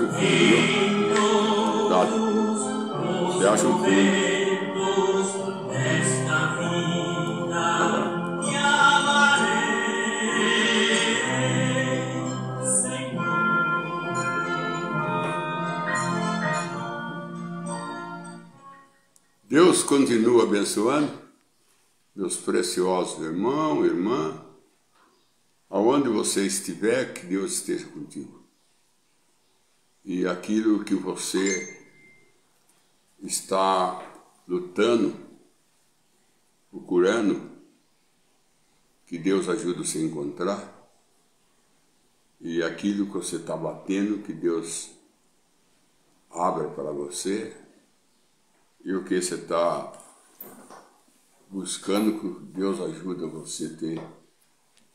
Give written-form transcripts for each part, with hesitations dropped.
o fundo, viu? Tá. Você acha o fundo. Deus continua abençoando meus preciosos irmãos e irmãs. Aonde você estiver, que Deus esteja contigo. E aquilo que você está lutando, procurando, que Deus ajude você a encontrar. E aquilo que você está batendo, que Deus abra para você. E o que você está buscando, que Deus ajude você a ter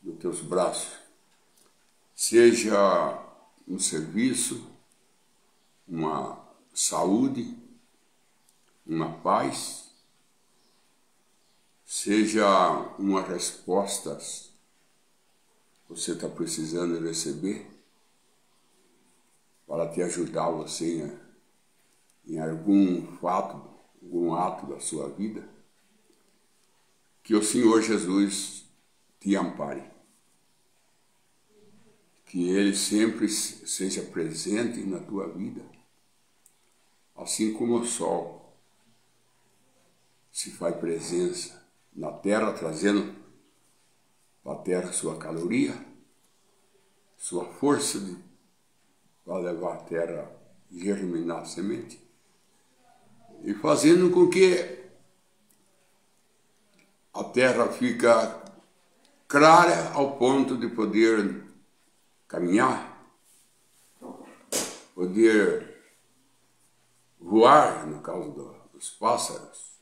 nos teus braços. Seja um serviço, uma saúde, uma paz, seja uma resposta que você está precisando receber para te ajudar você em algum fato, algum ato da sua vida, que o Senhor Jesus te ampare. Que Ele sempre seja presente na tua vida, assim como o sol se faz presença na terra, trazendo para a terra sua caloria, sua força para levar a terra a germinar a semente, e fazendo com que a terra fica clara ao ponto de poder caminhar, poder voar, no caso dos pássaros.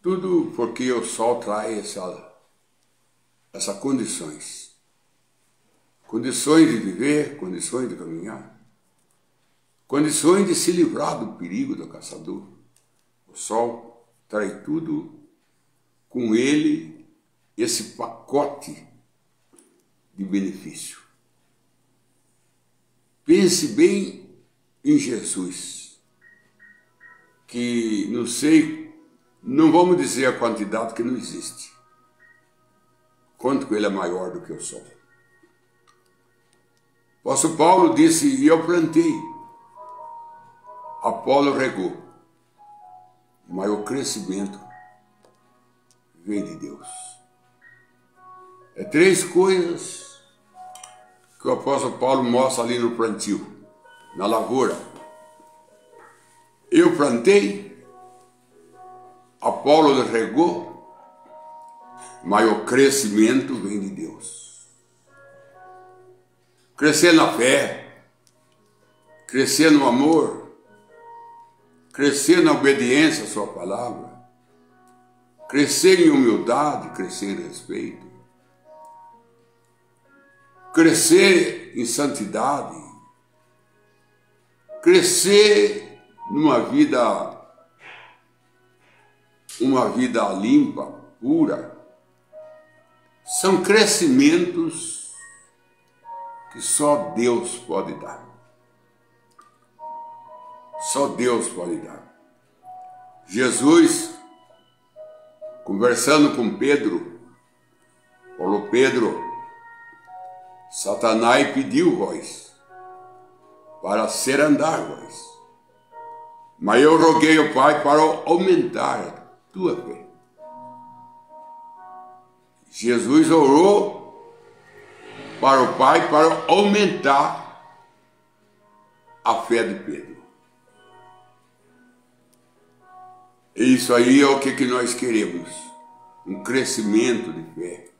Tudo porque o sol traz essas condições. Condições de viver, condições de caminhar, condições de se livrar do perigo do caçador. O sol traz tudo com ele, esse pacote de benefício. Pense bem em Jesus, que não vamos dizer a quantidade, que não existe, quanto que ele é maior do que o sol. O apóstolo Paulo disse, e eu plantei, Apolo regou, mas o crescimento vem de Deus. É três coisas que o apóstolo Paulo mostra ali no plantio, na lavoura. Eu plantei, Apolo regou, mas o crescimento vem de Deus. Crescer na fé, crescer no amor, crescer na obediência à sua palavra, crescer em humildade, crescer em respeito, crescer em santidade, crescer numa vida limpa, pura. São crescimentos que só Deus pode dar. Só Deus pode dar. Jesus, conversando com Pedro, falou: Pedro, Satanás pediu vós para ser andar vós, mas eu roguei ao Pai para aumentar a tua fé. Jesus orou para o Pai para aumentar a fé de Pedro. E isso aí é o que nós queremos, um crescimento de fé,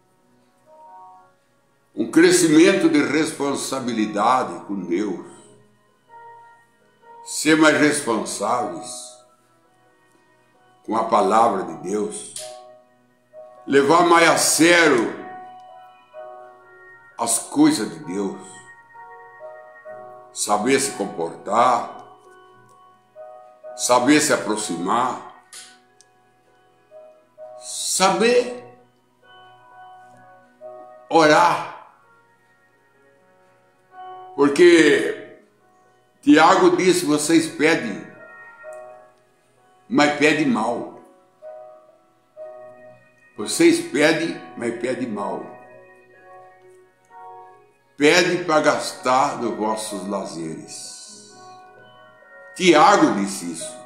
um crescimento de responsabilidade com Deus, ser mais responsáveis com a palavra de Deus, levar mais a sério as coisas de Deus, saber se comportar, saber se aproximar, saber orar, porque Tiago disse, vocês pedem, mas pedem mal. Vocês pedem, mas pedem mal. Pede para gastar nos vossos lazeres. Tiago disse isso.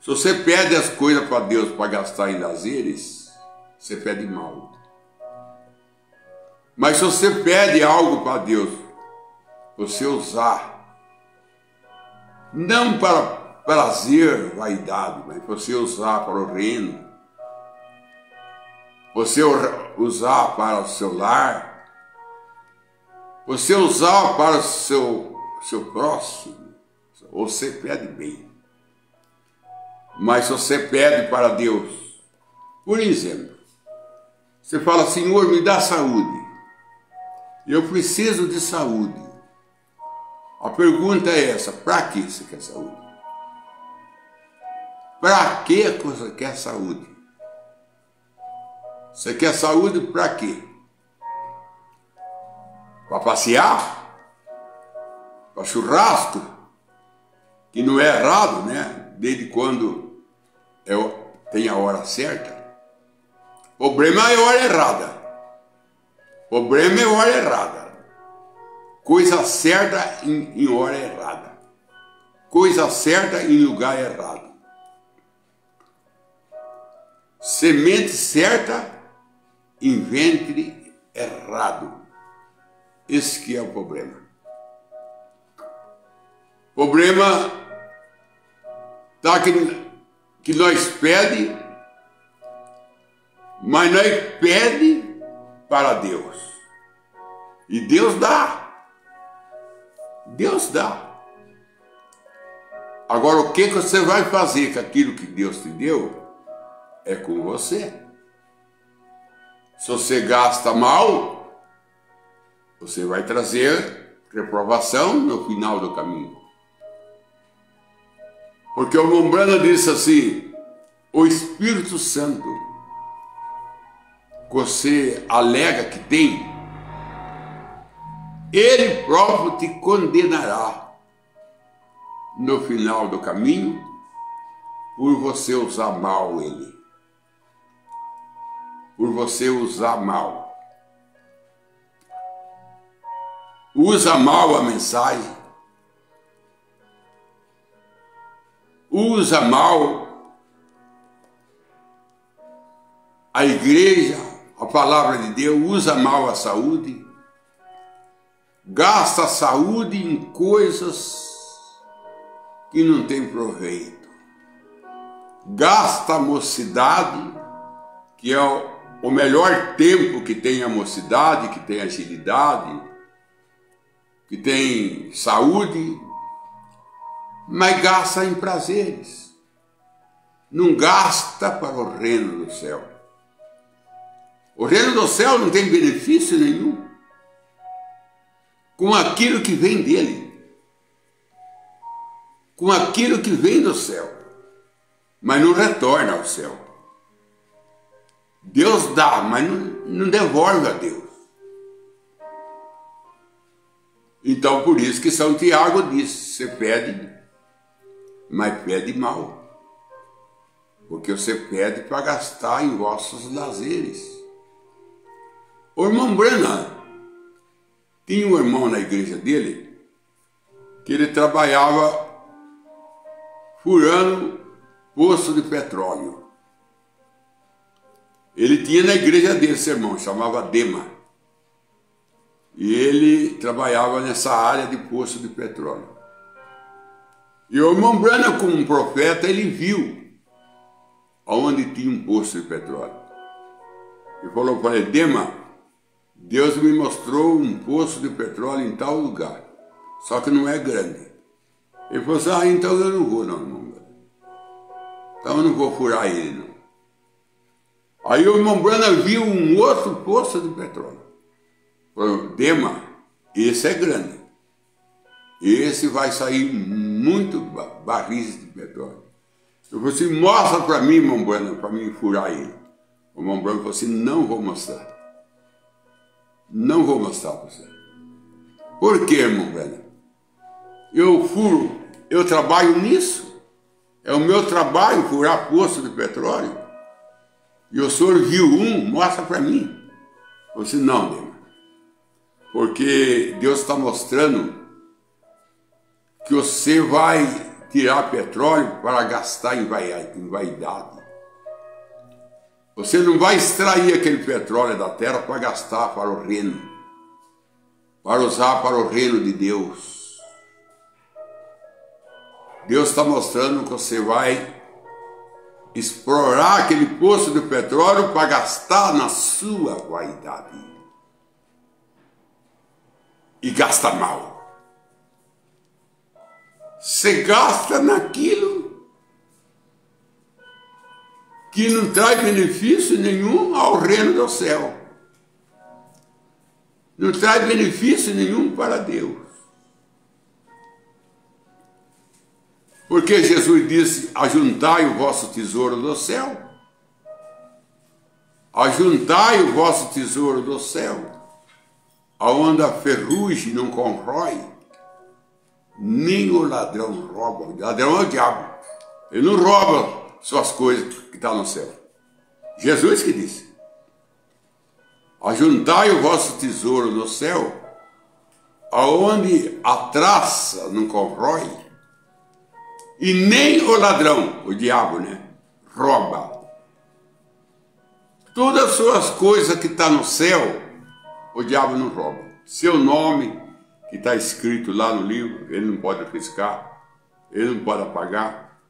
Se você pede as coisas para Deus para gastar em lazeres, você pede mal. Mas se você pede algo para Deus, você usar, não para prazer, vaidade, mas você usar para o reino, você usar para o seu lar, você usar para o seu próximo, você pede bem. Mas se você pede para Deus, por exemplo, você fala, Senhor, me dá saúde. Eu preciso de saúde. A pergunta é essa, para que você quer saúde? Para que você quer saúde? Você quer saúde para quê? Para passear? Para churrasco? Que não é errado, né? Desde quando tem a hora certa. O problema é a hora errada. O problema é a hora errada. Coisa certa em hora errada. Coisa certa em lugar errado. Semente certa em ventre errado. Esse que é o problema. O problema está que nós pedimos, mas nós pedimos para Deus. E Deus dá. Deus dá. Agora, o que você vai fazer com aquilo que Deus te deu é com você. Se você gasta mal, você vai trazer reprovação no final do caminho. Porque o Mombrana disse assim, o Espírito Santo que você alega que tem, ele próprio te condenará no final do caminho por você usar mal ele. Por você usar mal. Usa mal a mensagem. Usa mal a igreja, a palavra de Deus, usa mal a saúde, gasta a saúde em coisas que não tem proveito, gasta a mocidade, que é o melhor tempo que tem a mocidade, que tem agilidade, que tem saúde, mas gasta em prazeres, não gasta para o reino do céu. O reino do céu não tem benefício nenhum com aquilo que vem dele, com aquilo que vem do céu, mas não retorna ao céu. Deus dá, mas não devolve a Deus. Então, por isso que São Tiago disse, você pede, mas pede mal, porque você pede para gastar em vossos lazeres. O irmão Branham tinha um irmão na igreja dele que ele trabalhava furando poço de petróleo. Ele tinha na igreja dele esse irmão, chamava Dema. E ele trabalhava nessa área de poço de petróleo. E o irmão Branham, como um profeta, ele viu onde tinha um poço de petróleo. E falou para ele, Dema, Deus me mostrou um poço de petróleo em tal lugar, só que não é grande. Ele falou assim, então eu não vou, não, irmão. Então eu não vou furar ele, não. Aí o irmão Branham viu um outro poço de petróleo. Falou, Dema, esse é grande. Esse vai sair muito barris de petróleo. Eu falei assim, mostra para mim, irmão Branham, para mim furar ele. O irmão Branham falou assim, não vou mostrar. Não vou mostrar para você. Por quê, irmão Branham? eu trabalho nisso. É o meu trabalho furar poço de petróleo. E o senhor viu mostra para mim. Eu disse, não, Neymar. Porque Deus está mostrando que você vai tirar petróleo para gastar em vaidade. Você não vai extrair aquele petróleo da terra para gastar para o reino, para usar para o reino de Deus. Deus está mostrando que você vai explorar aquele poço de petróleo para gastar na sua vaidade. E gasta mal. Você gasta naquilo que não traz benefício nenhum ao reino do céu. Não traz benefício nenhum para Deus. Porque Jesus disse, ajuntai o vosso tesouro do céu. Ajuntai o vosso tesouro do céu, aonde a ferrugem não corrói, nem o ladrão rouba. O ladrão é o diabo. Ele não rouba suas coisas que estão no céu. Jesus que disse. Ajuntai o vosso tesouro no céu, aonde a traça não corrói, e nem o ladrão, o diabo, né, rouba. Todas as suas coisas que estão no céu, o diabo não rouba. Seu nome, que está escrito lá no livro, ele não pode riscar, ele não pode apagar.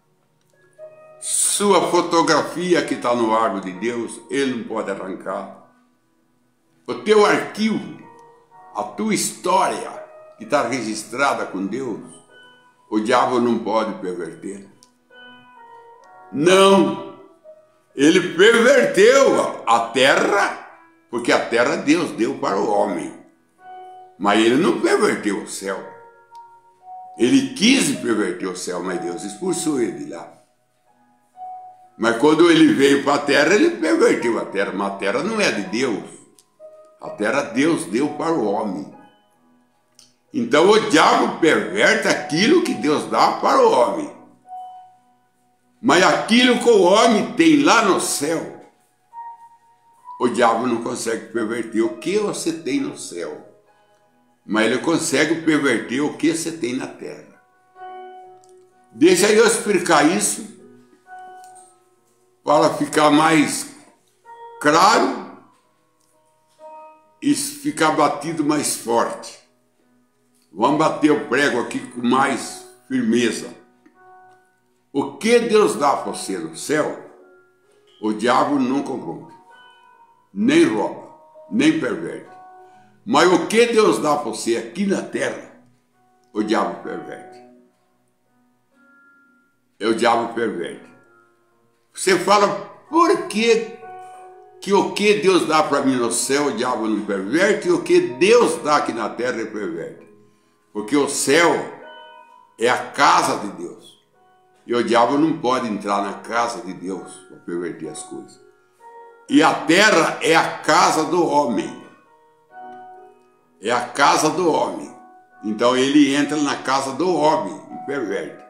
Sua fotografia que está no árvore de Deus, ele não pode arrancar. O teu arquivo, a tua história que está registrada com Deus, o diabo não pode perverter. Não, ele perverteu a terra, porque a terra Deus deu para o homem. Mas ele não perverteu o céu. Ele quis perverter o céu, mas Deus expulsou ele de lá. Mas quando ele veio para a terra, ele perverteu a terra. Mas a terra não é de Deus. A terra Deus deu para o homem. Então o diabo perverte aquilo que Deus dá para o homem. Mas aquilo que o homem tem lá no céu, o diabo não consegue perverter o que você tem no céu. Mas ele consegue perverter o que você tem na terra. Deixa eu explicar isso para ficar mais claro e ficar batido mais forte. Vamos bater o prego aqui com mais firmeza. O que Deus dá para você no céu, o diabo não corrompe, nem rouba, nem perverte. Mas o que Deus dá para você aqui na terra, o diabo perverte. O diabo perverte. Você fala, por que o que Deus dá para mim no céu, o diabo não perverte, e o que Deus dá aqui na terra, ele perverte? Porque o céu é a casa de Deus. E o diabo não pode entrar na casa de Deus para perverter as coisas. E a terra é a casa do homem. É a casa do homem. Então ele entra na casa do homem e perverte.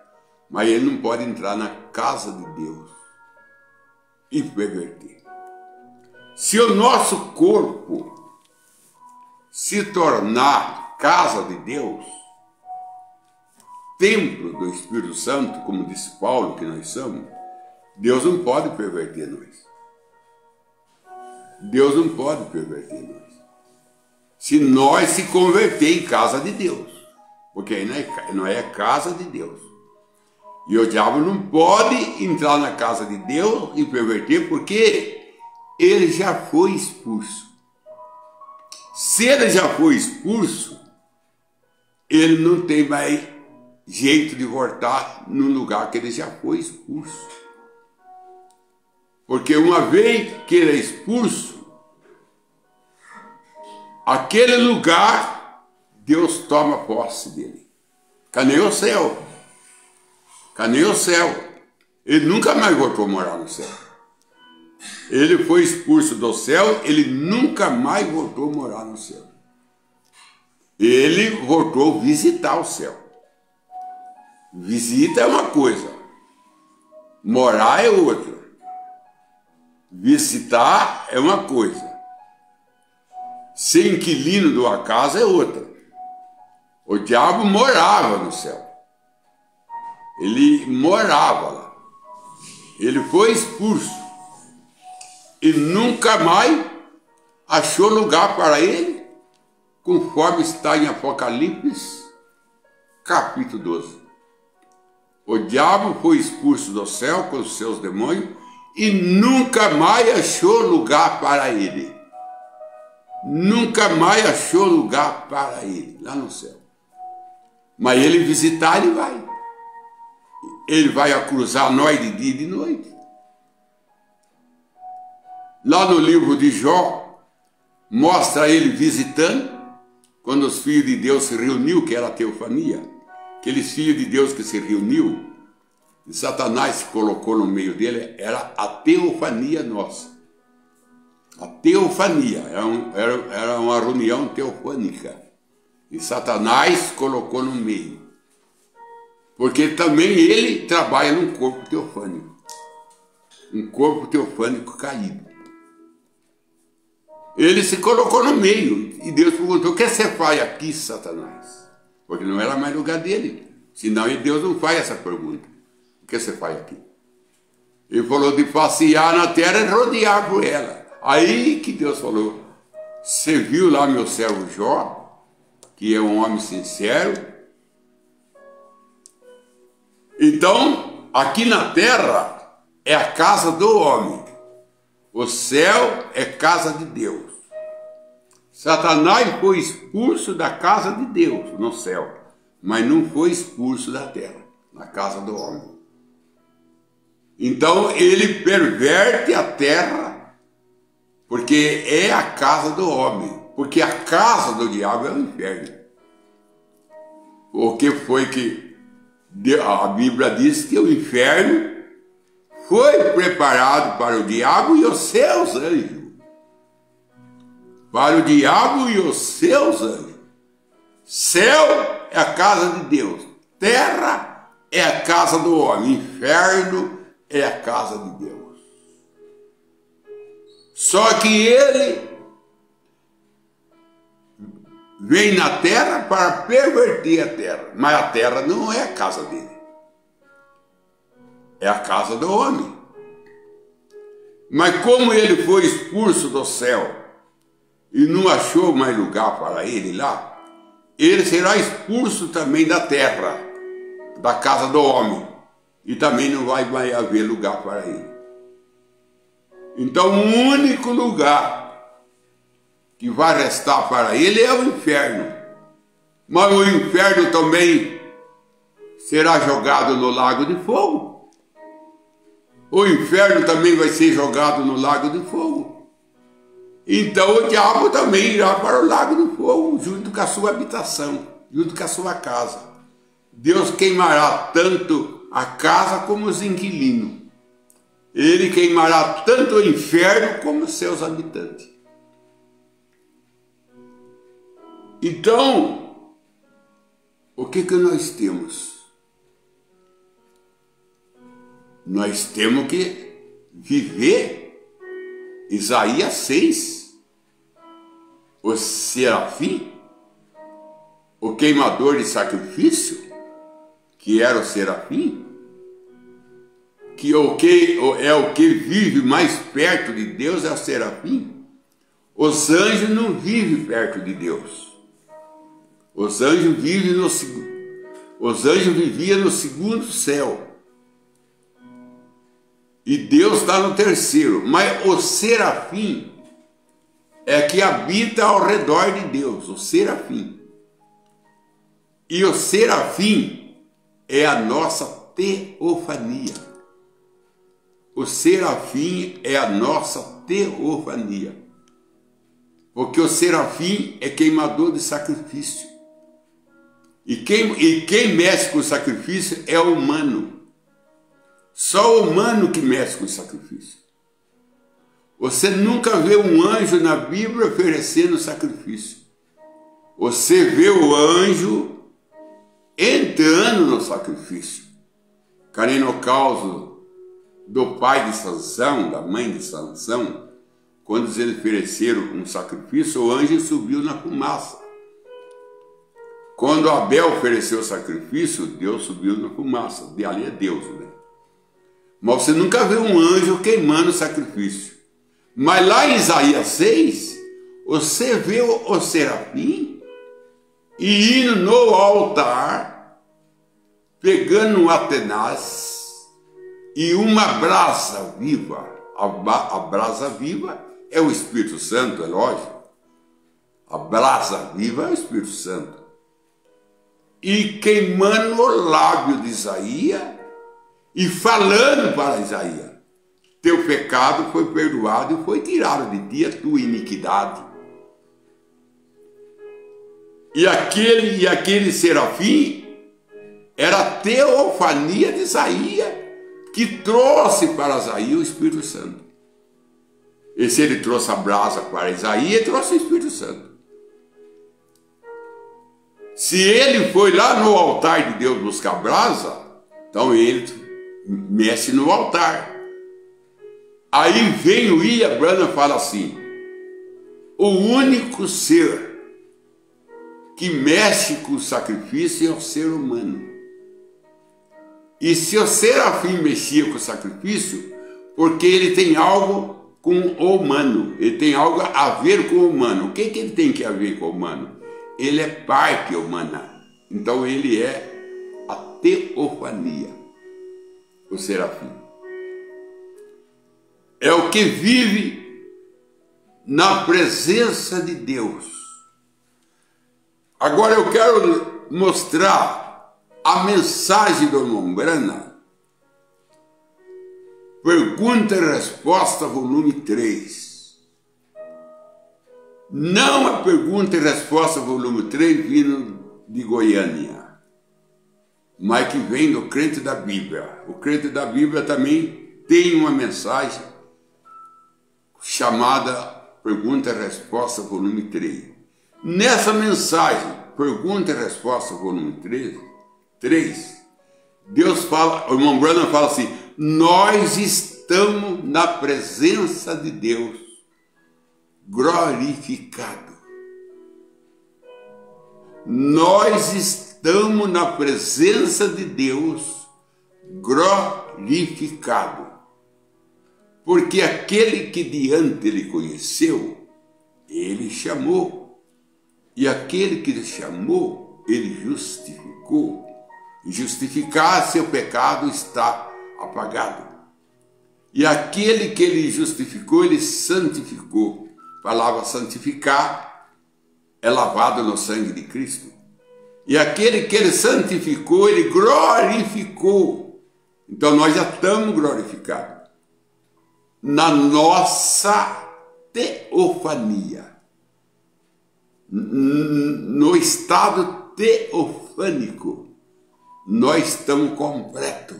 Mas ele não pode entrar na casa de Deus e perverter. Se o nosso corpo se tornar casa de Deus, templo do Espírito Santo, como disse Paulo que nós somos, Deus não pode perverter nós. Deus não pode perverter nós. Se nós se converter em casa de Deus, porque aí não é casa de Deus. E o diabo não pode entrar na casa de Deus e perverter, porque ele já foi expulso. Se ele já foi expulso, ele não tem mais jeito de voltar no lugar que ele já foi expulso. Porque uma vez que ele é expulso, aquele lugar, Deus toma posse dele. Cadê o céu? Cadê o céu? Ele nunca mais voltou a morar no céu. Ele foi expulso do céu, ele nunca mais voltou a morar no céu. Ele voltou a visitar o céu. Visita é uma coisa, morar é outra. Visitar é uma coisa, ser inquilino de uma casa é outra. O diabo morava no céu. Ele morava lá. Ele foi expulso. E nunca mais achou lugar para ele, conforme está em Apocalipse, capítulo 12. O diabo foi expulso do céu com os seus demônios e nunca mais achou lugar para ele. Nunca mais achou lugar para ele, lá no céu. Mas ele visitar, ele vai. Ele vai cruzar nós de dia e de noite. Lá no livro de Jó, mostra ele visitando, quando os filhos de Deus se reuniu, que era a teofania, aqueles filhos de Deus que se reuniu, e Satanás se colocou no meio dele, era a teofania nossa. A teofania, era uma reunião teofânica. E Satanás colocou no meio. Porque também ele trabalha num corpo teofânico. Um corpo teofânico caído. Ele se colocou no meio. E Deus perguntou: o que você faz aqui, Satanás? Porque não era mais lugar dele. Senão Deus não faz essa pergunta. O que você faz aqui? Ele falou de passear na terra e rodear por ela. Aí que Deus falou: você viu lá meu servo Jó, que é um homem sincero? Então, aqui na terra é a casa do homem. O céu é casa de Deus. Satanás foi expulso da casa de Deus no céu, mas não foi expulso da terra, na casa do homem. Então ele perverte a terra, porque é a casa do homem, porque a casa do diabo é o inferno. O que foi que a Bíblia diz que o inferno foi preparado para o diabo e os seus anjos. Para o diabo e os seus anjos. Céu é a casa de Deus. Terra é a casa do homem. Inferno é a casa de Deus. Só que ele vem na terra para perverter a terra. Mas a terra não é a casa dele. É a casa do homem. Mas como ele foi expulso do céu e não achou mais lugar para ele lá, ele será expulso também da terra, da casa do homem, e também não vai mais haver lugar para ele. Então o único lugar que vai restar para ele é o inferno. Mas o inferno também será jogado no lago de fogo. O inferno também vai ser jogado no lago de fogo. Então o diabo também irá para o lago de fogo, junto com a sua habitação, junto com a sua casa. Deus queimará tanto a casa como os inquilinos. Ele queimará tanto o inferno como os seus habitantes. Então, o que nós temos? Nós temos que viver Isaías 6. O serafim, o queimador de sacrifício, que era o serafim, que é o que vive mais perto de Deus, é o serafim. Os anjos não vivem perto de Deus. Os anjos viviam no segundo céu. E Deus está no terceiro. Mas o serafim é que habita ao redor de Deus, o serafim. E o serafim é a nossa teofania. O serafim é a nossa teofania. Porque o serafim é queimador de sacrifício. E quem mexe com o sacrifício é o humano. Só o humano que mexe com o sacrifício. Você nunca vê um anjo na Bíblia oferecendo sacrifício. Você vê o anjo entre 7 anos no sacrifício. Carei no caso do pai de Sansão, da mãe de Sansão, quando eles ofereceram um sacrifício, o anjo subiu na fumaça. Quando Abel ofereceu o sacrifício, Deus subiu na fumaça. De ali é Deus, né? Mas você nunca vê um anjo queimando o sacrifício. Mas lá em Isaías 6, você vê o serafim e indo no altar, pegando um atenaz e uma brasa viva. A brasa viva é o Espírito Santo, é lógico. A brasa viva é o Espírito Santo. E queimando o lábio de Isaías e falando para Isaías: teu pecado foi perdoado e foi tirado de ti a tua iniquidade. E aquele serafim era a teofania de Isaías, que trouxe para Isaías o Espírito Santo. E se ele trouxe a brasa para Isaías, ele trouxe o Espírito Santo. Se ele foi lá no altar de Deus buscar brasa, então ele mexe no altar. Aí vem o William Branham e fala assim: o único ser que mexe com o sacrifício é o ser humano. E se o serafim mexia com o sacrifício, porque ele tem algo com o humano, ele tem algo a ver com o humano. O que ele tem que a ver com o humano? Ele é parte humana. Então ele é a teofania, o serafim. É o que vive na presença de Deus. Agora eu quero mostrar a mensagem do irmão Branham. Pergunta e resposta, volume 3. Não a pergunta e resposta, volume 3, vindo de Goiânia, mas que vem do Crente da Bíblia. O Crente da Bíblia também tem uma mensagem chamada Pergunta e Resposta, volume 3. Nessa mensagem, Pergunta e Resposta, volume 3, Deus fala, o irmão Branham fala assim: nós estamos na presença de Deus glorificado. Nós estamos na presença de Deus glorificado. Porque aquele que diante ele conheceu, ele chamou. E aquele que ele chamou, ele justificou. E justificar seu pecado está apagado. E aquele que ele justificou, ele santificou. A palavra santificar é lavado no sangue de Cristo. E aquele que ele santificou, ele glorificou. Então nós já estamos glorificados na nossa teofania, no estado teofânico, nós estamos completos.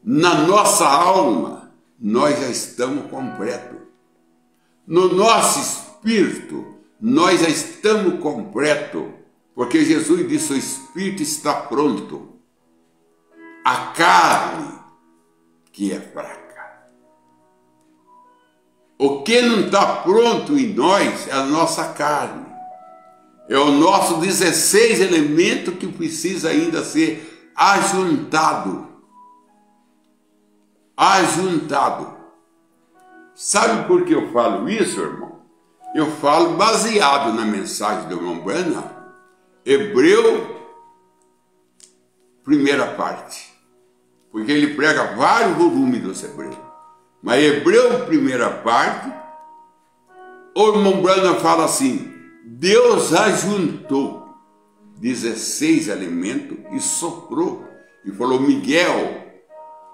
Na nossa alma, nós já estamos completos. No nosso espírito, nós já estamos completos, porque Jesus disse: o espírito está pronto, a carne que é fraca. O que não está pronto em nós é a nossa carne, é o nosso 16 elementos que precisa ainda ser ajuntado. Sabe por que eu falo isso, irmão? Eu falo baseado na mensagem do irmão Branham, Hebreu, primeira parte. Porque ele prega vários volumes dos Hebreus. Mas Hebreu, primeira parte, o irmão Branham fala assim: Deus ajuntou 16 elementos e soprou. E falou: Miguel,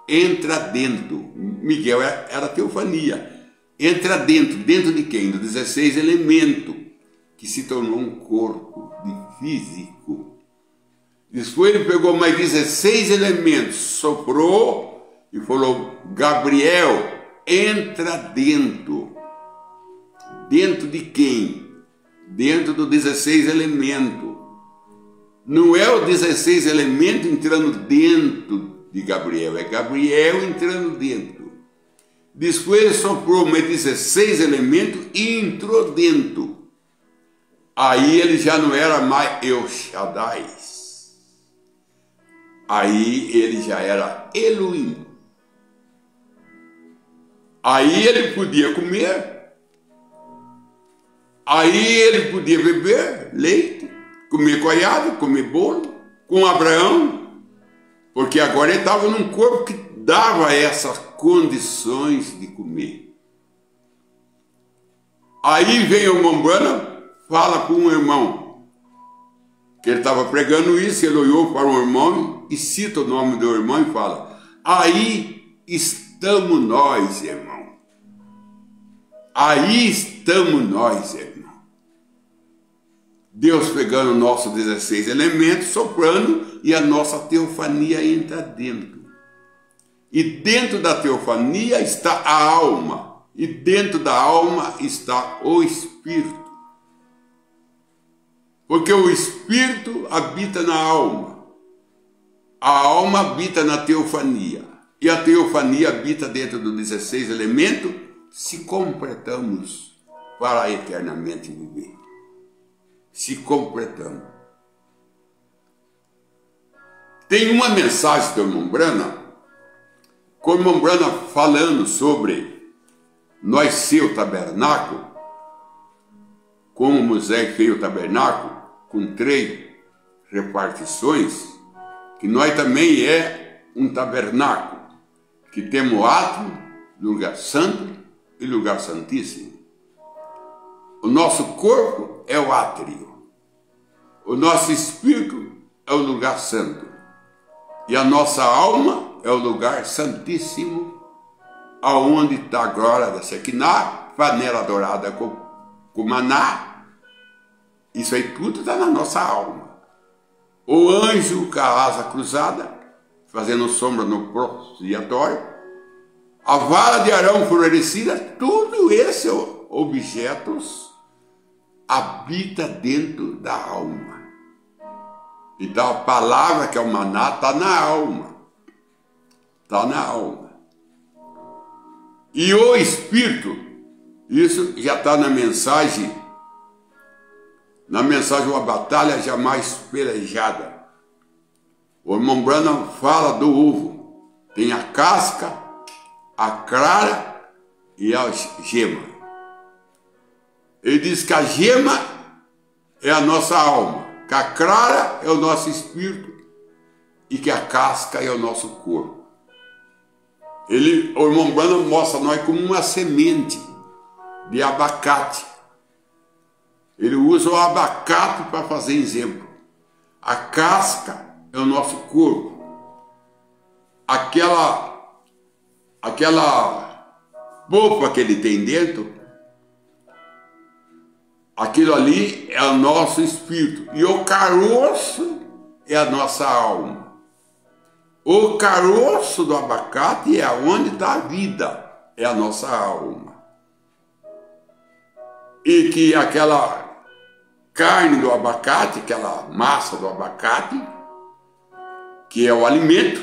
entra dentro. Miguel era teofania. Entra dentro. Dentro de quem? Do 16 elementos, que se tornou um corpo de físico. Depois ele pegou mais 16 elementos, soprou e falou: Gabriel, entra dentro. Dentro de quem? Dentro do 16 elementos. Não é o 16 elementos entrando dentro de Gabriel, é Gabriel entrando dentro. Depois ele soprou mais 16 elementos e entrou dentro. Aí ele já não era mais El Shaddai. Aí ele já era Elohim. Aí ele podia comer. Aí ele podia beber leite, comer coiado, comer bolo, com Abraão. Porque agora ele estava num corpo que dava essas condições de comer. Aí vem o Mombrana, fala para um irmão, que ele estava pregando isso, ele olhou para o irmão e cita o nome do irmão e fala: aí estamos nós, irmão. Aí estamos nós, irmão. Deus pegando o nosso 16 elementos, soprando, e a nossa teofania entra dentro. E dentro da teofania está a alma. E dentro da alma está o Espírito. Porque o Espírito habita na alma. A alma habita na teofania. E a teofania habita dentro dos 16 elementos, se completamos para eternamente viver. Se completamos. Tem uma mensagem do Mombrana, com o Mombrana falando sobre nós ser o tabernáculo, como Moisés fez o tabernáculo, com 3 repartições, que nós também é um tabernáculo, que temos o átrio, lugar santo e lugar santíssimo. O nosso corpo é o átrio, o nosso espírito é o lugar santo, e a nossa alma é o lugar santíssimo, aonde está a glória da Shekinah, panela dourada com maná. Isso aí tudo está na nossa alma. O anjo com a asa cruzada, fazendo sombra no propiciatório, a vara de Arão florescida, tudo esses objetos habita dentro da alma. Então a palavra que é o maná está na alma. Está na alma. E o Espírito, isso já está na mensagem, uma batalha jamais pelejada. O irmão Branham fala do ovo. Tem a casca, a clara e a gema. Ele diz que a gema é a nossa alma, que a clara é o nosso espírito e que a casca é o nosso corpo. O irmão Branham mostra nós como uma semente de abacate. Ele usa o abacate para fazer exemplo. A casca é o nosso corpo. Aquela polpa que ele tem dentro, aquilo ali é o nosso espírito. E o caroço é a nossa alma. O caroço do abacate é onde está a vida, é a nossa alma. E que aquela carne do abacate, aquela massa do abacate, que é o alimento,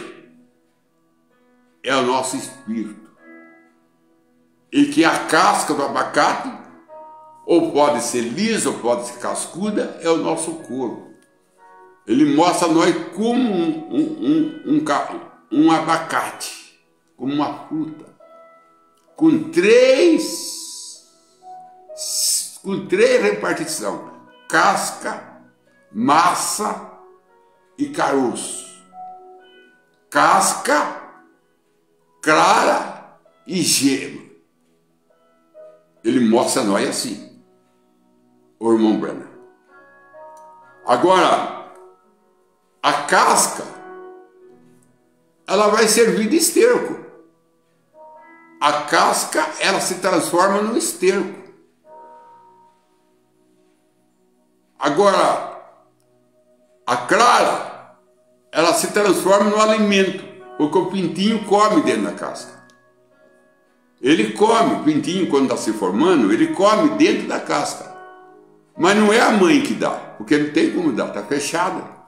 é o nosso espírito. E que a casca do abacate, ou pode ser lisa, ou pode ser cascuda, é o nosso corpo. Ele mostra nós como um abacate, como uma fruta, com três repartições: casca, massa e caroço. Casca, clara e gema. Ele mostra a nós assim, o irmão Branham. Agora, a casca, ela vai servir de esterco. A casca, ela se transforma no esterco. Agora, a clara, ela se transforma no alimento, porque o pintinho come dentro da casca. Ele come, o pintinho quando está se formando, ele come dentro da casca. Mas não é a mãe que dá, porque não tem como dar, está fechada.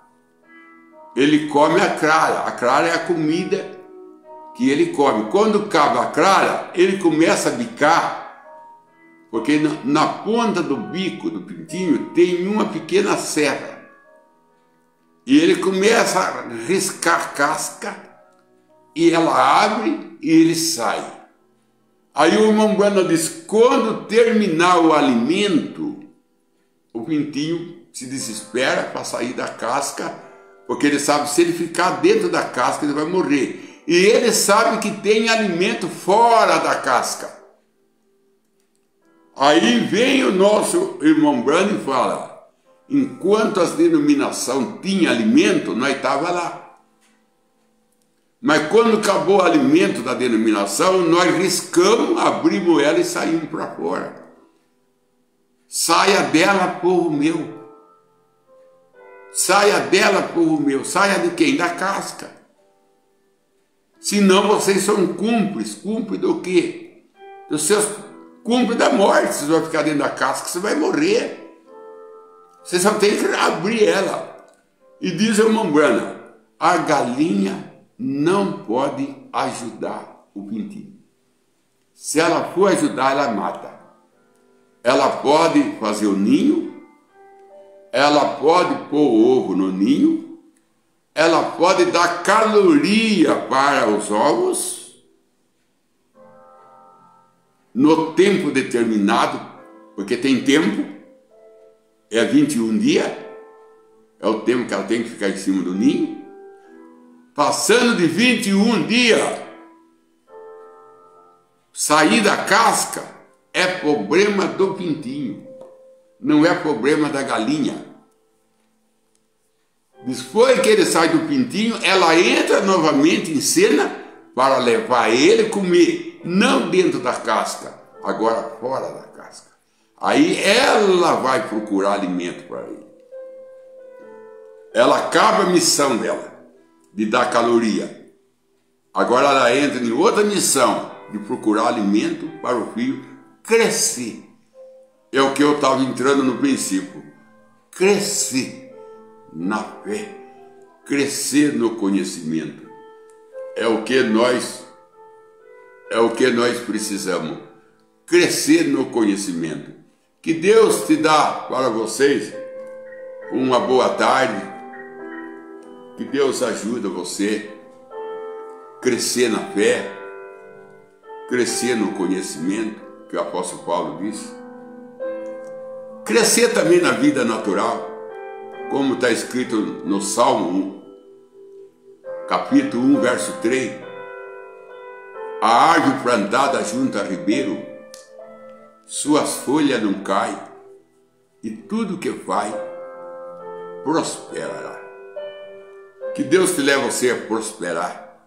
ele come a clara. A clara é a comida que ele come. Quando acaba a clara, ele começa a bicar, porque na ponta do bico do pintinho tem uma pequena serra. E ele começa a riscar casca, e ela abre e ele sai. Aí o irmão Branham diz, quando terminar o alimento, o pintinho se desespera para sair da casca, porque ele sabe, se ele ficar dentro da casca, ele vai morrer. E ele sabe que tem alimento fora da casca. Aí vem o nosso irmão Branham e fala, enquanto as denominações tinham alimento, nós estávamos lá. Mas quando acabou o alimento da denominação, nós riscamos, abrimos ela e saímos para fora. Saia dela, povo meu. Saia dela, povo meu. Saia de quem? Da casca. Senão vocês são cúmplices. Cúmplice do quê? Dos seus cúmplices da morte. Vocês vão ficar dentro da casca, você vai morrer. Você só tem que abrir ela. E diz o irmão Branham, a galinha não pode ajudar o pintinho. Se ela for ajudar, ela mata. Ela pode fazer o ninho, ela pode pôr o ovo no ninho, ela pode dar caloria para os ovos no tempo determinado, porque tem tempo, é 21 dias, é o tempo que ela tem que ficar em cima do ninho. Passando de 21 dias, sair da casca é problema do pintinho, não é problema da galinha. Depois que ele sai do pintinho, ela entra novamente em cena para levar ele a comer, não dentro da casca, agora fora da casca. Aí ela vai procurar alimento para ele. Ela acaba a missão dela de dar caloria. Agora ela entra em outra missão de procurar alimento para o filho crescer. É o que eu estava entrando no princípio. Crescer na fé, crescer no conhecimento. É o que nós precisamos. Crescer no conhecimento. Que Deus te dá para vocês uma boa tarde. Que Deus ajude você a crescer na fé, crescer no conhecimento, que o apóstolo Paulo disse. Crescer também na vida natural, como está escrito no Salmo 1, capítulo 1, verso 3. A árvore plantada junto a ribeiro, suas folhas não caem, e tudo que faz prosperará. Que Deus te leve você a prosperar,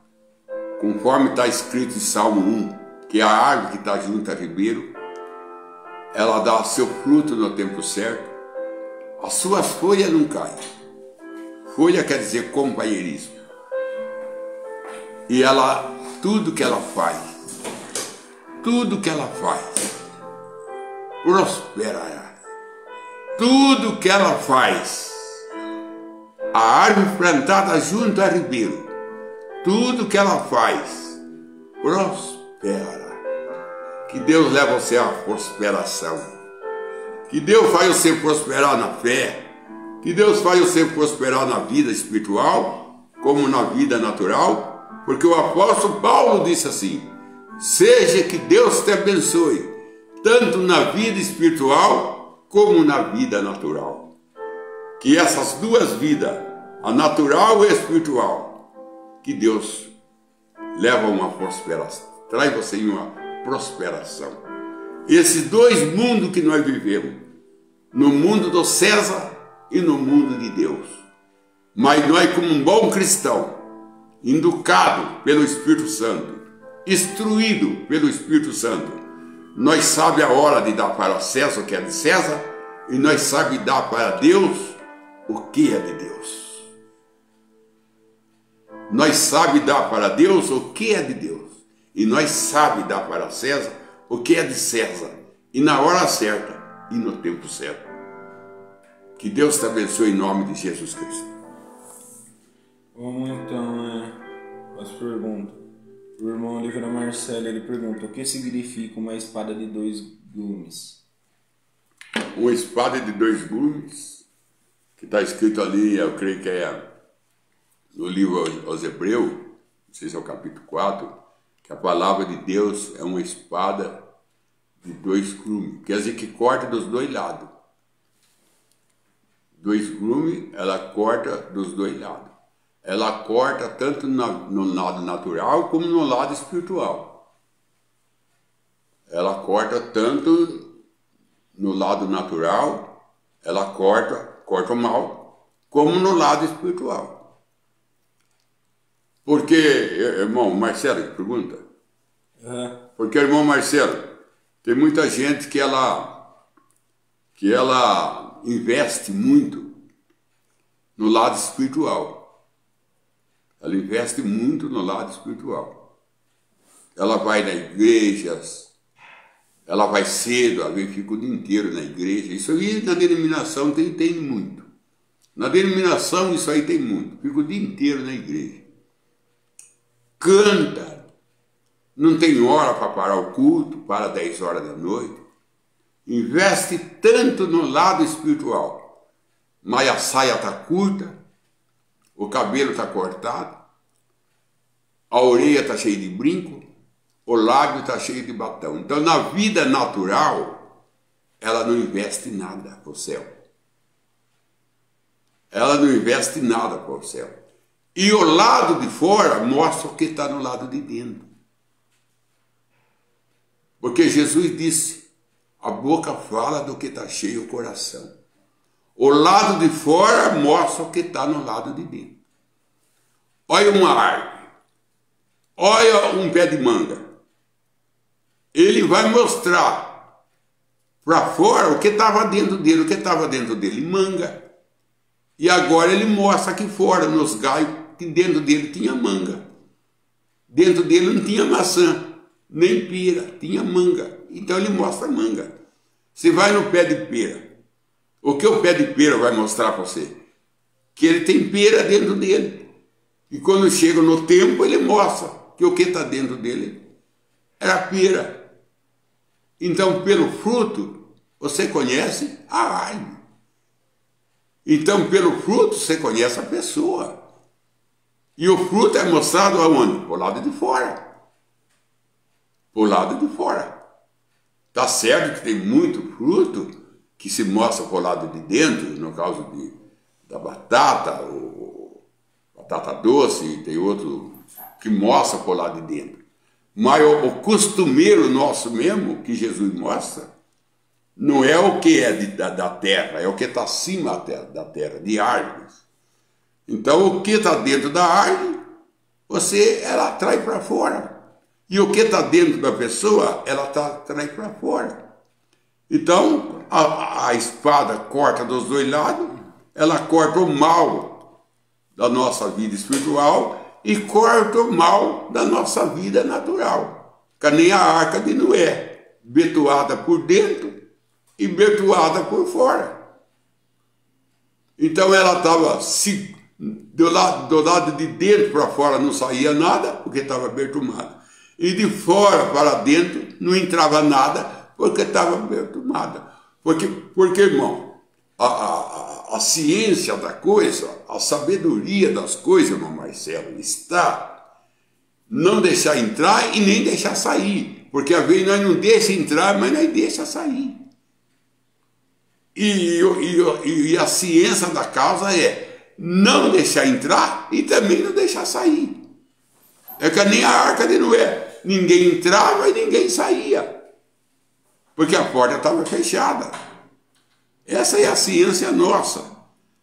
conforme está escrito em Salmo 1, que a árvore que está junto a ribeiro, ela dá seu fruto no tempo certo, as suas folhas não caem. Folha quer dizer companheirismo. E ela, tudo que ela faz, prosperará. Tudo que ela faz. A árvore plantada junto a ribeiro, tudo que ela faz, prosperará. Que Deus leve você à prosperação. Que Deus faz você prosperar na fé. Que Deus faz você prosperar na vida espiritual, como na vida natural. Porque o apóstolo Paulo disse assim, seja que Deus te abençoe, tanto na vida espiritual, como na vida natural. Que essas duas vidas, a natural e a espiritual, que Deus leva a uma prosperação, traz você em uma prosperação. Esses dois mundos que nós vivemos, no mundo do César e no mundo de Deus. Mas nós, como um bom cristão, educado pelo Espírito Santo, instruído pelo Espírito Santo, nós sabemos a hora de dar para César o que é de César, e nós sabemos dar para Deus o que é de Deus. Nós sabemos dar para Deus o que é de Deus. E nós sabemos dar para César o que é de César. E na hora certa e no tempo certo. Que Deus te abençoe em nome de Jesus Cristo. Vamos então as perguntas. O irmão Oliveira Marcelo, ele pergunta: o que significa uma espada de dois gumes? Uma espada de dois gumes, que está escrito ali, eu creio que é no livro aos Hebreus, não sei se é o capítulo 4, que a palavra de Deus é uma espada de dois gumes, quer dizer que corta dos dois lados. Dois gumes, ela corta dos dois lados. Ela corta tanto no lado natural como no lado espiritual. Ela corta tanto no lado natural, ela corta o mal, como no lado espiritual. Porque, irmão Marcelo, pergunta? Porque, irmão Marcelo, tem muita gente que ela investe muito no lado espiritual. Ela investe muito no lado espiritual. Ela vai na igreja, ela vai cedo, às vezes fica o dia inteiro na igreja. Isso aí na denominação tem muito. Na denominação isso aí tem muito. Fica o dia inteiro na igreja. Canta. Não tem hora para parar o culto, para 10 horas da noite. Investe tanto no lado espiritual. Mas a saia está curta. O cabelo está cortado, a orelha está cheia de brinco, o lábio está cheio de batom. Então, na vida natural, ela não investe nada para o céu. Ela não investe nada para o céu. E o lado de fora mostra o que está no lado de dentro. Porque Jesus disse, a boca fala do que está cheio o coração. O lado de fora mostra o que está no lado de dentro. Olha uma árvore. Olha um pé de manga. Ele vai mostrar para fora o que estava dentro dele. O que estava dentro dele? Manga. E agora ele mostra aqui fora, nos galhos, que dentro dele tinha manga. Dentro dele não tinha maçã, nem pera, tinha manga. Então ele mostra manga. Você vai no pé de pera. O que o pé de pera vai mostrar para você? Que ele tem pera dentro dele. E quando chega no tempo, ele mostra que o que está dentro dele era pera. Então, pelo fruto, você conhece a árvore. Então, pelo fruto, você conhece a pessoa. E o fruto é mostrado aonde? Por lado de fora. Por lado de fora. Está certo que tem muito fruto que se mostra por lado de dentro, no caso da batata, batata doce, tem outro que mostra por lado de dentro. Mas o costumeiro nosso mesmo, que Jesus mostra, não é o que é da terra, é o que está acima da terra, de árvores. Então, o que está dentro da árvore, ela atrai para fora. E o que está dentro da pessoa, ela atrai para fora. Então, a espada corta dos dois lados, ela corta o mal da nossa vida espiritual e corta o mal da nossa vida natural. Que nem a arca de Noé, betuada por dentro e betuada por fora. Então ela estava, do lado de dentro para fora não saía nada, porque estava betumada. E de fora para dentro não entrava nada, porque estava betumada. Porque, irmão, a ciência da coisa, a sabedoria das coisas, irmão Marcelo, está não deixar entrar e nem deixar sair. Porque às vezes nós não deixamos entrar, mas nós deixamos sair. E a ciência da causa é não deixar entrar e também não deixar sair. É que nem a arca de Noé. Ninguém entrava e ninguém saía. Porque a porta estava fechada. Essa é a ciência nossa.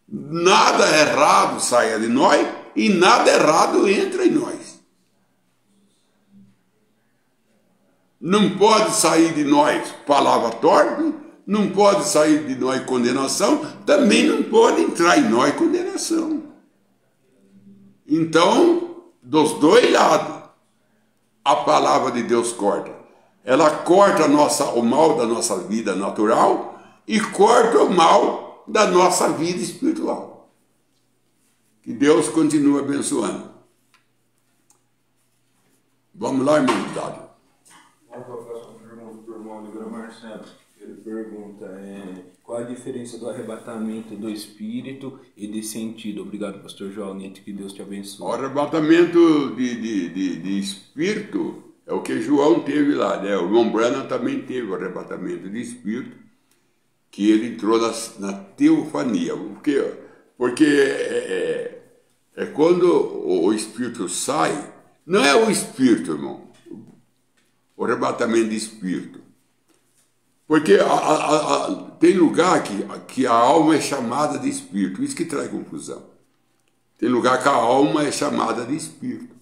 Nada errado saia de nós e nada errado entra em nós. Não pode sair de nós palavra torpe, não pode sair de nós condenação, também não pode entrar em nós condenação. Então, dos dois lados, a palavra de Deus corta. Ela corta o mal da nossa vida natural e corta o mal da nossa vida espiritual. Que Deus continue abençoando. Vamos lá, irmão Dário. Vamos para a próxima pergunta do irmão Oliveira Marcelo. Ele pergunta qual a diferença do arrebatamento do espírito e de sentido. Obrigado, pastor João Neto, que Deus te abençoe. O arrebatamento de espírito é o que João teve lá, né? O irmão Branham também teve o arrebatamento de espírito, que ele entrou na teofania. Porque é quando o espírito sai, não é o espírito, irmão, o arrebatamento de espírito. Porque tem lugar que a alma é chamada de espírito, isso que traz confusão. Tem lugar que a alma é chamada de espírito.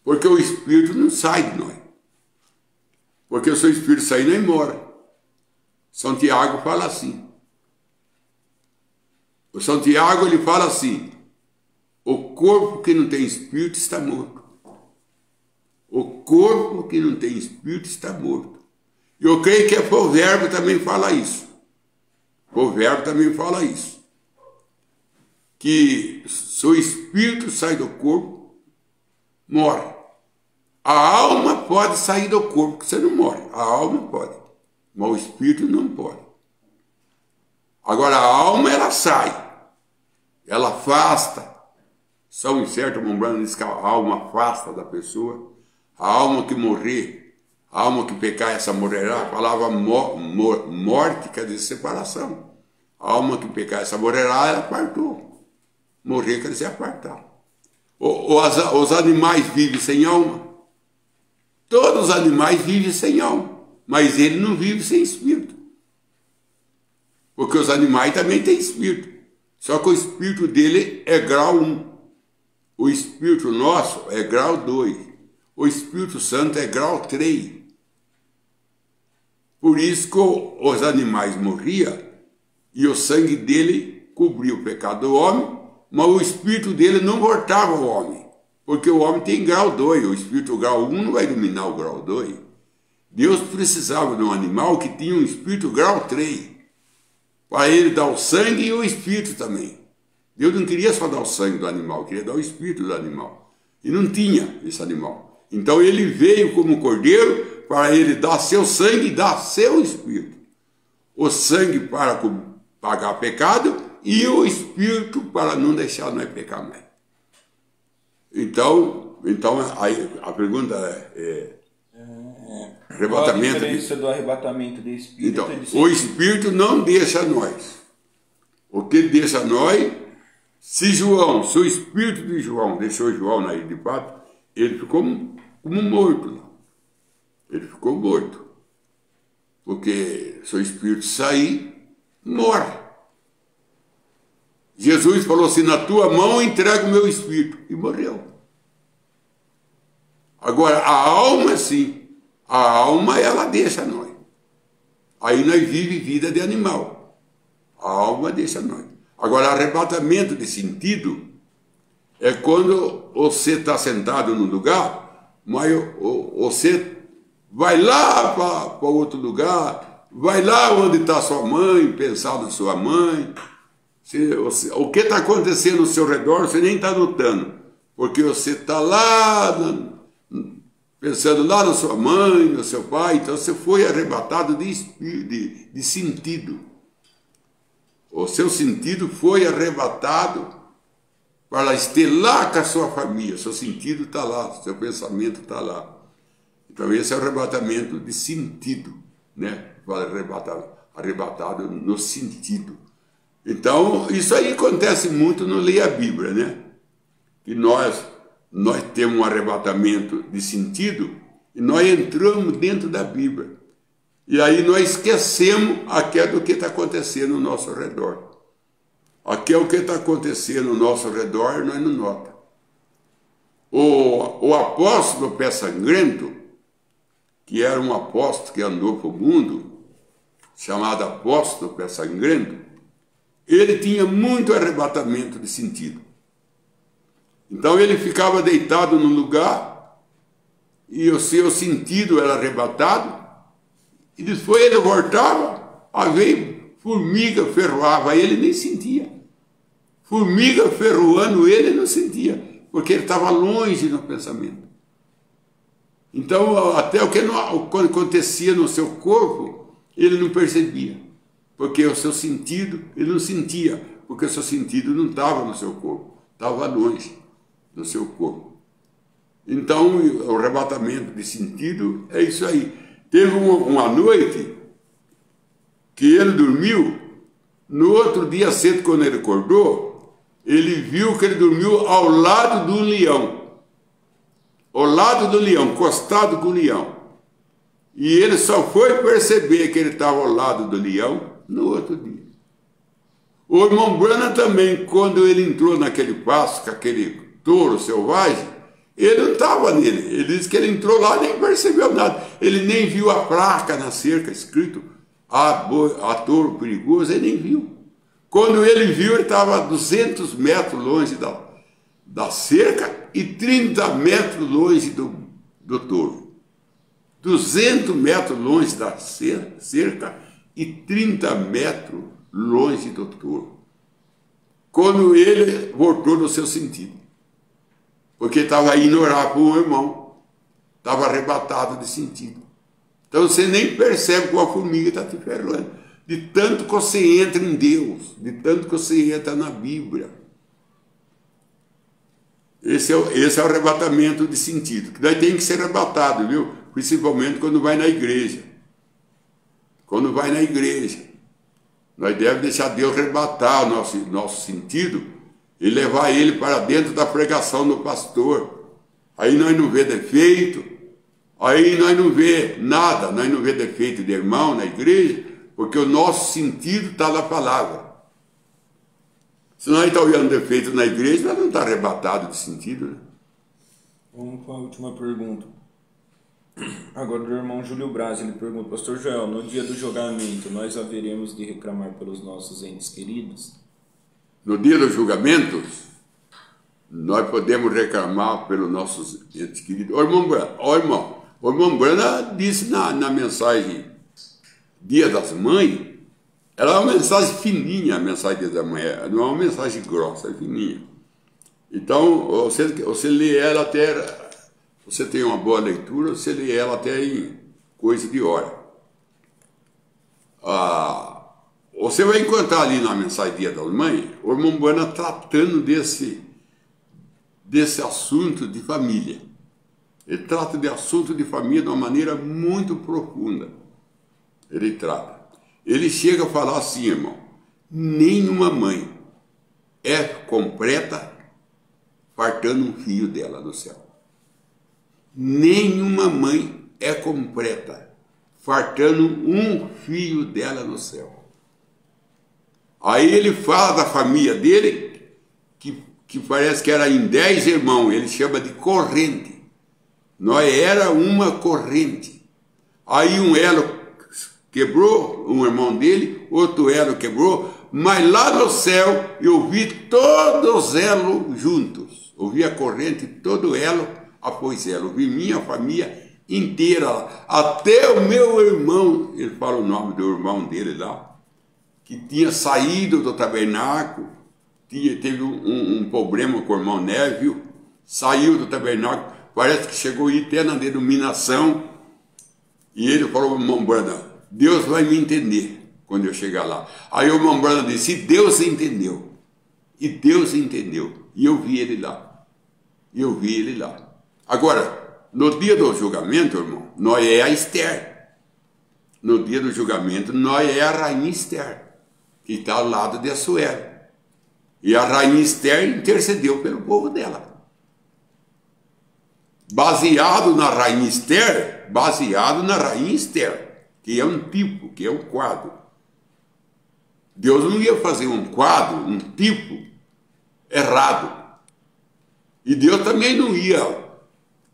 Porque o espírito não sai de nós. Porque se o espírito sair, não embora. São Tiago fala assim. O São Tiago, ele fala assim: o corpo que não tem espírito está morto. O corpo que não tem espírito está morto. E eu creio que o provérbio também fala isso. O provérbio também fala isso. Que se o espírito sai do corpo, morre. A alma pode sair do corpo, porque você não morre. A alma pode, mas o espírito não pode. Agora a alma, ela sai. Ela afasta. São certo, Mombrano diz que a alma afasta da pessoa. A alma que morrer, a alma que pecar, essa morrerá. A palavra morte quer dizer separação. A alma que pecar, essa morrerá, ela apartou. Morrer quer dizer apartar. Os animais vivem sem alma. Todos os animais vivem sem alma. Mas ele não vive sem espírito. Porque os animais também têm espírito. Só que o espírito dele é grau 1. O espírito nosso é grau 2. O Espírito Santo é grau 3. Por isso que os animais morriam e o sangue dele cobria o pecado do homem, mas o espírito dele não voltava ao homem, porque o homem tem grau 2, o espírito grau 1 não vai dominar o grau 2. Deus precisava de um animal que tinha um espírito grau 3, para ele dar o sangue e o espírito também. Deus não queria só dar o sangue do animal, queria dar o espírito do animal. E não tinha esse animal. Então ele veio como cordeiro para ele dar seu sangue e dar seu espírito. O sangue para pagar pecado e o espírito para não deixar nós pecar mais. Então aí a pergunta arrebatamento. Qual a diferença do arrebatamento de espírito? Então, o espírito não deixa nós. O que deixa nós, se o espírito de João deixou João na ilha de Patmos, ele ficou como morto lá. Ele ficou morto. Porque se o espírito sair, morre. Jesus falou assim: na tua mão entrego o meu espírito. E morreu. Agora, a alma, sim. A alma, ela deixa nós. Aí nós vivemos vida de animal. A alma deixa nós. Agora, arrebatamento de sentido é quando você está sentado num lugar, mas você vai lá para outro lugar, vai lá onde está sua mãe, pensar na sua mãe. O que está acontecendo ao seu redor, você nem está notando, porque você está lá, pensando lá na sua mãe, no seu pai, então você foi arrebatado de sentido. O seu sentido foi arrebatado para estelar com a sua família. Seu sentido está lá, seu pensamento está lá. Então esse é o arrebatamento de sentido, né? Arrebatado no sentido. Então isso aí acontece muito no Leia a Bíblia, né? Que nós temos um arrebatamento de sentido e nós entramos dentro da Bíblia. E aí nós esquecemos aquilo do que está acontecendo ao nosso redor. Aquilo que está acontecendo ao nosso redor, nós não notamos. O apóstolo Pé Sangrento, que era um apóstolo que andou para o mundo, chamado apóstolo Pé Sangrento, ele tinha muito arrebatamento de sentido. Então ele ficava deitado num lugar e o seu sentido era arrebatado, e depois ele voltava, aí veio formiga, ferroava, ele nem sentia. formiga ferroando ele não sentia, porque ele estava longe no pensamento. Então, até o que quando acontecia no seu corpo, ele não percebia, porque o seu sentido, ele não sentia, porque o seu sentido não estava no seu corpo, estava longe do seu corpo. Então, o arrebatamento de sentido é isso aí. Teve uma noite que ele dormiu, no outro dia cedo, quando ele acordou, ele viu que ele dormiu ao lado do leão. Ao lado do leão, encostado com o leão. E ele só foi perceber que ele estava ao lado do leão no outro dia. O irmão Branham também, quando ele entrou naquele pasto com aquele touro selvagem, ele não estava nele. Ele disse que ele entrou lá e nem percebeu nada. Ele nem viu a placa na cerca escrito a touro perigoso, ele nem viu. Quando ele viu, ele estava a 200 metros longe da cerca e 30 metros longe do touro. 200 metros longe da cerca e 30 metros longe do touro. Quando ele voltou no seu sentido. Porque estava indo orar para um irmão. Estava arrebatado de sentido. Então você nem percebe que a formiga está te ferrando. De tanto que você entra em Deus. De tanto que você entra na Bíblia. Esse é o arrebatamento de sentido. Que daí tem que ser arrebatado, viu? Principalmente quando vai na igreja. Quando vai na igreja. Nós devemos deixar Deus arrebatar o nosso sentido e levar ele para dentro da pregação do pastor. Aí nós não vê defeito, aí nós não vê nada, nós não vê defeito de irmão na igreja, porque o nosso sentido está na palavra. Se nós estamos olhando defeito na igreja, nós não estamos arrebatados de sentido. Né? Vamos para a última pergunta. Agora do irmão Júlio Braz, ele pergunta: Pastor Joel, no dia do julgamento, nós haveremos de reclamar pelos nossos entes queridos? No dia do julgamento, nós podemos reclamar pelos nossos entes queridos. O irmão Branham disse na mensagem Dia das Mães, ela é uma mensagem fininha, a mensagem Dia das Mães, não é uma mensagem grossa, é fininha. Então, você lê ela até... Você tem uma boa leitura, você lê ela até em coisa de hora. Você vai encontrar ali na mensagem Dia das Mães, o irmão Branham tratando desse assunto de família. Ele trata de assunto de família de uma maneira muito profunda. Ele trata. Ele chega a falar assim, irmão: nenhuma mãe é completa fartando um filho dela no céu. Nenhuma mãe é completa fartando um filho dela no céu. Aí ele fala da família dele, que parece que era em 10 irmãos, ele chama de corrente. Nós era uma corrente. Aí um elo quebrou, um irmão dele, outro elo quebrou, mas lá no céu eu vi todos os elos juntos. Eu vi a corrente, todo elo após ela. Eu vi minha família inteira, até o meu irmão, ele fala o nome do irmão dele lá, que tinha saído do tabernáculo, teve um problema com o irmão Névio, saiu do tabernáculo, parece que chegou aí até na denominação, e ele falou ao irmão Branham: Deus vai me entender quando eu chegar lá. Aí o irmão Branham disse: Deus entendeu. E Deus entendeu. E eu vi ele lá. Agora, no dia do julgamento, irmão, nós é a Esther. No dia do julgamento, nós é a rainha Esther, que está ao lado de Assuero. E a rainha Esther intercedeu pelo povo dela. Baseado na rainha Esther, que é um tipo, que é um quadro. Deus não ia fazer um quadro, um tipo errado. E Deus também não ia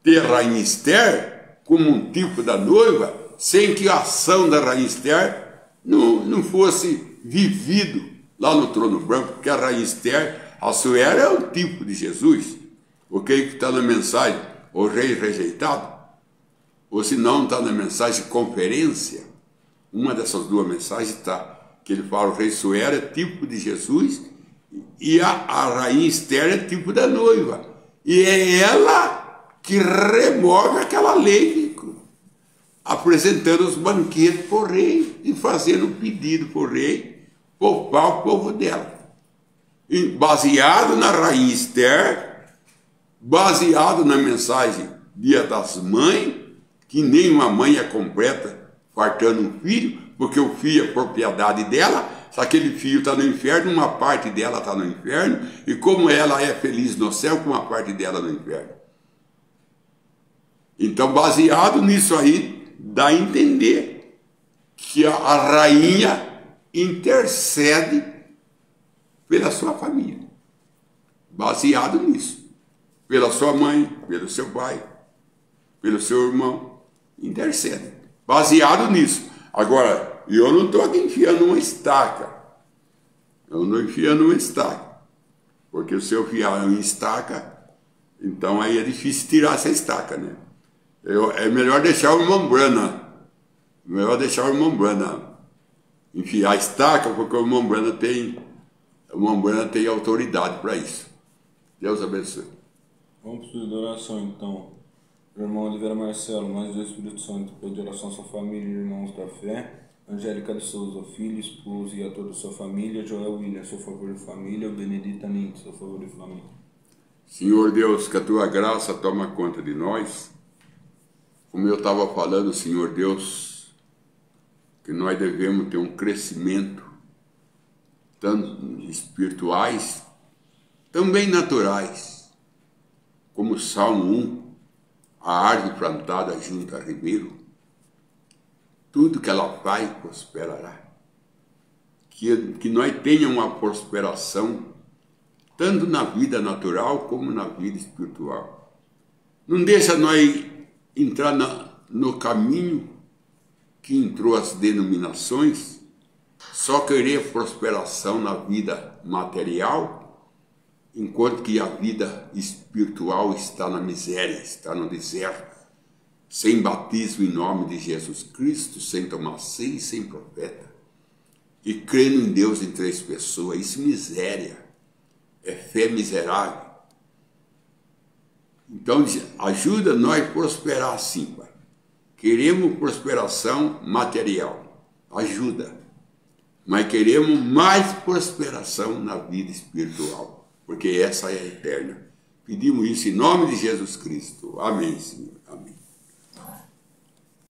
ter a rainha Esther como um tipo da noiva, sem que a ação da rainha Esther não fosse vivido lá no trono branco, porque a rainha Esther, Assuero, é um tipo de Jesus, ok? Que está na mensagem O Rei Rejeitado, ou se não está na mensagem Conferência, uma dessas duas mensagens está, que ele fala: o rei Assuero é tipo de Jesus, E a rainha Esther é tipo da noiva. E é ela que remove aquela lei, apresentando os banquetes para o rei e fazendo um pedido para o rei poupar o povo dela. E baseado na rainha Esther, baseado na mensagem Dia das Mães, que nenhuma mãe é completa fartando um filho, porque o filho é propriedade dela. Se aquele filho está no inferno, uma parte dela está no inferno, e como ela é feliz no céu, com uma parte dela no inferno. Então, baseado nisso aí, dá a entender que a rainha intercede pela sua família. Baseado nisso. Pela sua mãe, pelo seu pai, pelo seu irmão. Intercede. Baseado nisso. Agora, eu não estou aqui enfiando uma estaca. Eu não enfiando uma estaca. Porque se eu enfiar uma estaca, então aí é difícil tirar essa estaca, né? É melhor deixar o irmão Brana. Melhor deixar o irmão Brana enfiar a estaca, porque o irmão Brana tem autoridade para isso. Deus abençoe. Vamos para a oração então. Irmão Oliveira Marcelo, mais do Espírito Santo, pede oração à sua família e irmãos da fé. Angélica de Souza, filho, esposo e a toda a sua família. Joel William, seu favor de família. Benedita Nito, seu favor de família. Senhor Deus, que a tua graça toma conta de nós. Como eu estava falando, Senhor Deus, que nós devemos ter um crescimento, tanto espirituais, também naturais, como Salmo 1, a árvore plantada junto a ribeiro, tudo que ela faz prosperará. Que nós tenhamos uma prosperação, tanto na vida natural como na vida espiritual. Não deixa nós entrar no caminho que entrou as denominações, só querer prosperação na vida material, enquanto que a vida espiritual está na miséria, está no deserto, sem batismo em nome de Jesus Cristo, sem tomar ceia, sem profeta, e crendo em Deus em 3 pessoas. Isso é miséria, é fé miserável. Então, ajuda nós a prosperar assim, Pai. Queremos prosperação material, ajuda, mas queremos mais prosperação na vida espiritual, porque essa é a eterna. Pedimos isso em nome de Jesus Cristo. Amém, Senhor. Amém.